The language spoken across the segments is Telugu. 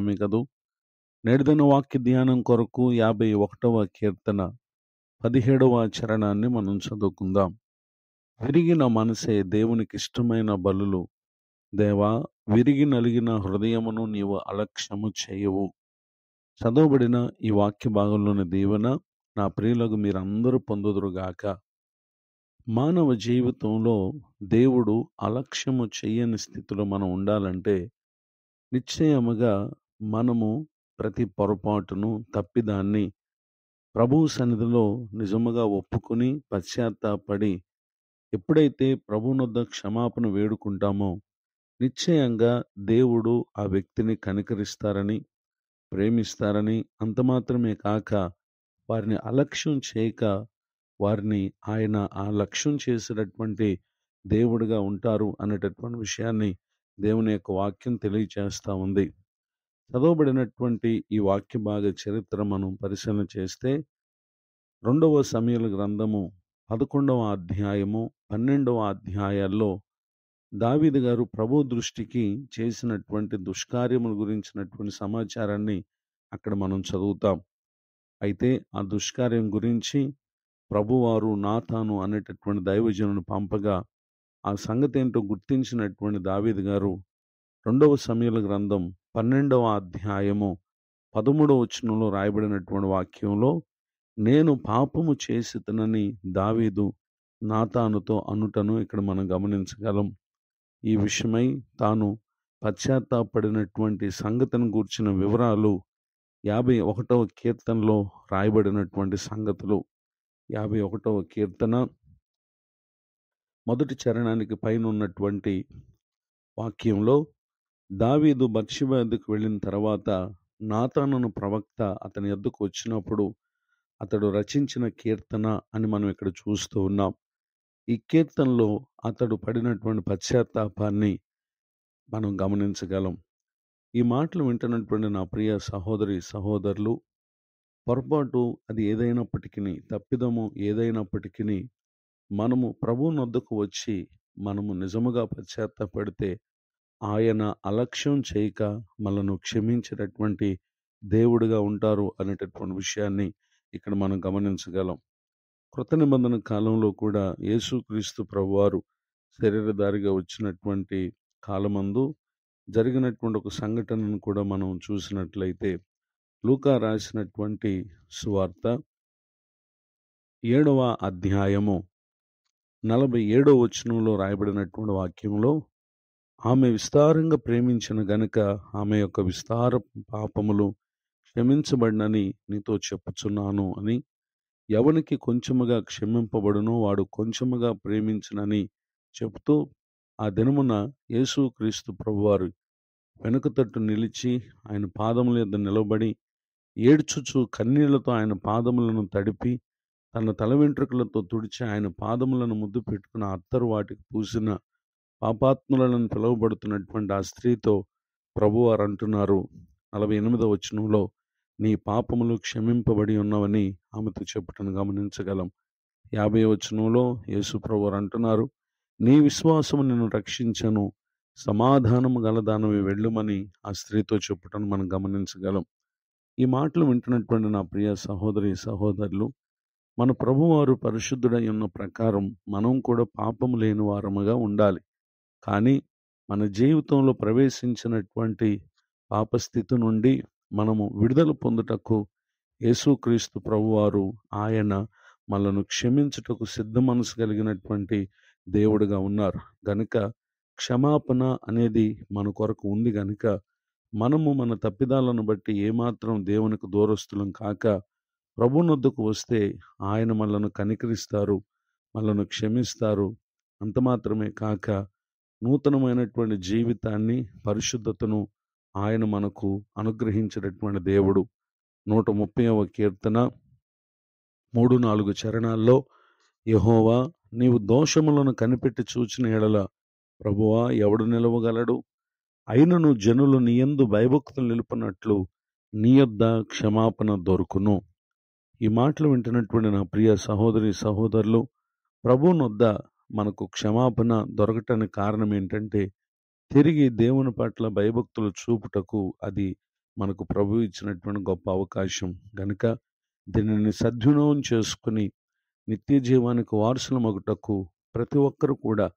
వాస్తవమే కదూ. నేటిదిన వాక్య ధ్యానం కొరకు 51వ కీర్తన 17వ చరణాన్ని మనం చదువుకుందాం. విరిగిన మనసే దేవునికి ఇష్టమైన బలులు, దేవా విరిగి నలిగిన హృదయమును నీవు అలక్ష్యము చేయవు. చదవబడిన ఈ వాక్య భాగంలోని దీవెన నా ప్రియులకు మీరందరూ పొందుదురుగాక. మానవ జీవితంలో దేవుడు అలక్ష్యము చేయని స్థితిలో మనం ఉండాలంటే నిశ్చయముగా మనము ప్రతి పొరపాటును, తప్పిదాన్ని ప్రభువు సన్నిధిలో నిజముగా ఒప్పుకొని పశ్చాత్తాపడి ఎప్పుడైతే ప్రభువునొద్ద క్షమాపణ వేడుకుంటామో నిశ్చయంగా దేవుడు ఆ వ్యక్తిని కనికరిస్తారని, ప్రేమిస్తారని, అంత మాత్రమే కాక వారిని అలక్ష్యం చేయక వారిని ఆయన ఆ లక్ష్యం చేసేటటువంటి దేవుడిగా ఉంటారు అనేటటువంటి విషయాన్ని దేవుని యొక్క వాక్యం తెలియచేస్తూ ఉంది. చదవబడినటువంటి ఈ వాక్య భాగ చరిత్ర మనం పరిశీలన చేస్తే 2వ సమూయేలు గ్రంథము 11వ అధ్యాయము 12వ అధ్యాయాల్లో దావీదు గారు ప్రభు దృష్టికి చేసినటువంటి దుష్కార్యముల గురించినటువంటి సమాచారాన్ని అక్కడ మనం చదువుతాం. అయితే ఆ దుష్కార్యం గురించి ప్రభువారు నాతాను అనేటటువంటి దైవజనుని పంపగా ఆ సంగతి ఏంటో గుర్తించినటువంటి దావీదు గారు 2వ సమూయేలు గ్రంథం 12వ అధ్యాయము 13వ వచనంలో రాయబడినటువంటి వాక్యంలో నేను పాపము చేసితనని దావీదు నాతానుతో అనుటను ఇక్కడ మనం గమనించగలం. ఈ విషయమై తాను పశ్చాత్తాపడినటువంటి సంగతిని గూర్చిన వివరాలు 51వ కీర్తనలో రాయబడినటువంటి సంగతులు. 51వ కీర్తన మొదటి చరణానికి పైన ఉన్నటువంటి వాక్యంలో దావీదు బత్షెబ యొద్దకు వెళ్ళిన తర్వాత నాతానును ప్రవక్త అతని యొద్దకు వచ్చినప్పుడు అతడు రచించిన కీర్తన అని మనం ఇక్కడ చూస్తూ ఉన్నాం. ఈ కీర్తనలో అతడు పడినటువంటి పశ్చాత్తాపాన్ని మనం గమనించగలం. ఈ మాటలు వింటున్నటువంటి నా ప్రియ సహోదరి సహోదరులు, పొరపాటు అది ఏదైనప్పటికీ, తప్పిదము ఏదైనప్పటికీ మనము ప్రభువునొద్దకు వచ్చి మనము నిజముగా పశ్చాత్తాపడితే ఆయన అలక్ష్యం చేయక మనను క్షమించేటటువంటి దేవుడిగా ఉంటారు అనేటటువంటి విషయాన్ని ఇక్కడ మనం గమనించగలం. కృత నిబంధన కాలంలో కూడా యేసుక్రీస్తు ప్రభువారు శరీరధారిగా వచ్చినటువంటి కాలమందు జరిగినటువంటి ఒక సంఘటనను కూడా మనం చూసినట్లయితే లూకా రాసినటువంటి సువార్త 7వ అధ్యాయము 47వ వచనంలో రాయబడినటువంటి వాక్యంలో ఆమె విస్తారంగా ప్రేమించిన గనుక ఆమె యొక్క విస్తార పాపములు క్షమించబడినని నీతో చెప్పుచున్నాను అని, ఎవనికి కొంచెముగా క్షమింపబడునో వాడు కొంచెముగా ప్రేమించునని చెబుతూ ఆ దినమున యేసుక్రీస్తు ప్రభువారు వెనుక తట్టు నిలిచి ఆయన పాదముల యొద్ద నిలబడి ఏడ్చుచు కన్నీళ్లతో ఆయన పాదములను తడిపి తన తల వెంట్రుకలతో తుడిచి ఆయన పాదములను ముద్దు పెట్టుకున్న అత్తరు వాటికి పూసిన పాపాత్ములను పిలువబడుతున్నటువంటి ఆ స్త్రీతో ప్రభువారు అంటున్నారు 48వ వచనంలో, నీ పాపములు క్షమింపబడి ఉన్నవని ఆమెతో చెప్పుటను గమనించగలం. 50వ వచనంలో యేసు ప్రభువారు అంటున్నారు, నీ విశ్వాసము నిన్ను రక్షించను, సమాధానము గలదానవి వెళ్ళుమని ఆ స్త్రీతో చెప్పుటను మనం గమనించగలం. ఈ మాటలు వింటున్నటువంటి నా ప్రియ సహోదరి సహోదరులు, మన ప్రభువారు పరిశుద్ధుడై ఉన్న ప్రకారం మనం కూడా పాపము లేని వారముగా ఉండాలి. కానీ మన జీవితంలో ప్రవేశించినటువంటి పాపస్థితి నుండి మనము విడుదల పొందుటకు యేసుక్రీస్తు ప్రభువారు ఆయన మనను క్షమించుటకు సిద్ధ మనసు కలిగినటువంటి దేవుడుగా ఉన్నారు గనుక క్షమాపణ అనేది మన కొరకు ఉంది గనుక మనము మన తప్పిదాలను బట్టి ఏమాత్రం దేవునికి దూరస్తులం కాక ప్రభువునొద్దకు వస్తే ఆయన మనలను కనికరిస్తారు, మనలను క్షమిస్తారు. అంత మాత్రమే కాక నూతనమైనటువంటి జీవితాన్ని, పరిశుద్ధతను ఆయన మనకు అనుగ్రహించినటువంటి దేవుడు. 130వ కీర్తన 3-4 చరణాల్లో, యెహోవా నీవు దోషములను కనిపెట్టి చూచిన ఎడల ప్రభువా ఎవడు నిలవగలడు? అయినను జనులు నీయందు భయభక్తులు నిలుపునట్లు నీ యొద్ద క్షమాపణ దొరుకును. ఈ మాటలు వింటున్నటువంటి నా ప్రియ సహోదరి సహోదరులు, ప్రభువునొద్ద మనకు క్షమాపణ దొరకటానికి కారణం ఏంటంటే తిరిగి దేవుని పట్ల భయభక్తులు చూపుటకు అది మనకు ప్రభు ఇచ్చినటువంటి గొప్ప అవకాశం గనుక దీనిని సద్వినియోగం చేసుకుని నిత్య జీవానికి వారసులమగుటకు ప్రతి ఒక్కరు కూడా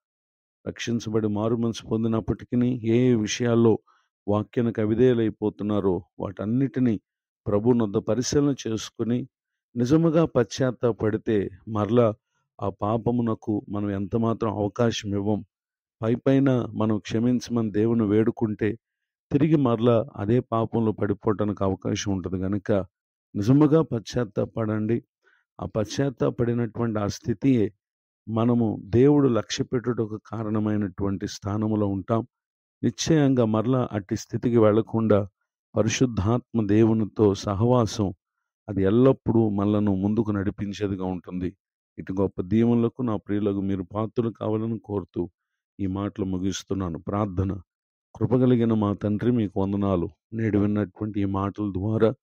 రక్షించబడి మారుమనసు పొందినప్పటికీ ఏ ఏ విషయాల్లో వాక్యానికి అవిధేయులైపోతున్నారో వాటన్నిటినీ ప్రభునొద్ద పరిశీలన చేసుకుని నిజముగా పశ్చాత్తాపడితే మరలా ఆ పాపమునకు మనం ఎంతమాత్రం అవకాశం ఇవ్వం. పైపైన మనం క్షమించమని దేవుని వేడుకుంటే తిరిగి మరలా అదే పాపంలో పడిపోవటానికి అవకాశం ఉంటుంది కనుక నిజముగా పశ్చాత్తాపడండి. ఆ పశ్చాత్తాపడినటువంటి ఆ స్థితియే మనము దేవుడు లక్ష్య పెట్టుటకు కారణమైనటువంటి స్థానంలో ఉంటాం. నిశ్చయంగా మరలా అట్టి స్థితికి వెళ్లకుండా పరిశుద్ధాత్మ దేవునితో సహవాసం అది ఎల్లప్పుడూ మనలను ముందుకు నడిపించేదిగా ఉంటుంది. ఇటు గొప్ప దీవెనలకు నా ప్రియులకు మీరు పాత్రలు కావాలని కోరుతూ ఈ మాటలు ముగిస్తున్నాను. ప్రార్థన. కృపగలిగిన మా తండ్రి, మీకు వందనాలు. నేడు విన్నటువంటి ఈ మాటల ద్వారా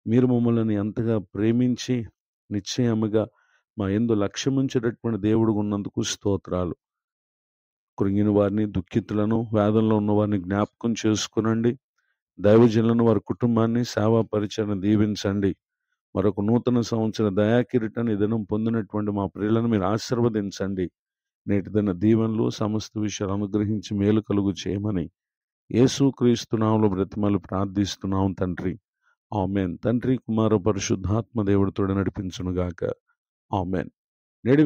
మీరు మమ్మల్ని ఎంతగా ప్రేమించి నిశ్చయముగా మా యందు లక్ష్యముంచేటటువంటి దేవుడు ఉన్నందుకు స్తోత్రాలు. కృంగిన వారిని, దుఃఖితులను, వేదనలో ఉన్న వారిని జ్ఞాపకం చేసుకునండి. దైవజనులను, వారి కుటుంబాన్ని, సేవా పరిచయను దీవించండి. మరొక నూతన సంవత్సర దయాకిరీటాన్ని దినం పొందినటువంటి మా ప్రియులను మీరు ఆశీర్వదించండి. నేటి దిన దీవెనలు సమస్త విషయాలు అనుగ్రహించి మేలు కలుగు చేయమని యేసుక్రీస్తు నామములో బ్రతిమాలి ప్రార్థిస్తున్నాం తండ్రి. ఆమేన్. తండ్రి, కుమార, పరిశుద్ధాత్మ దేవుడితో నడిపించునుగాక. ఆమేన్. నేడు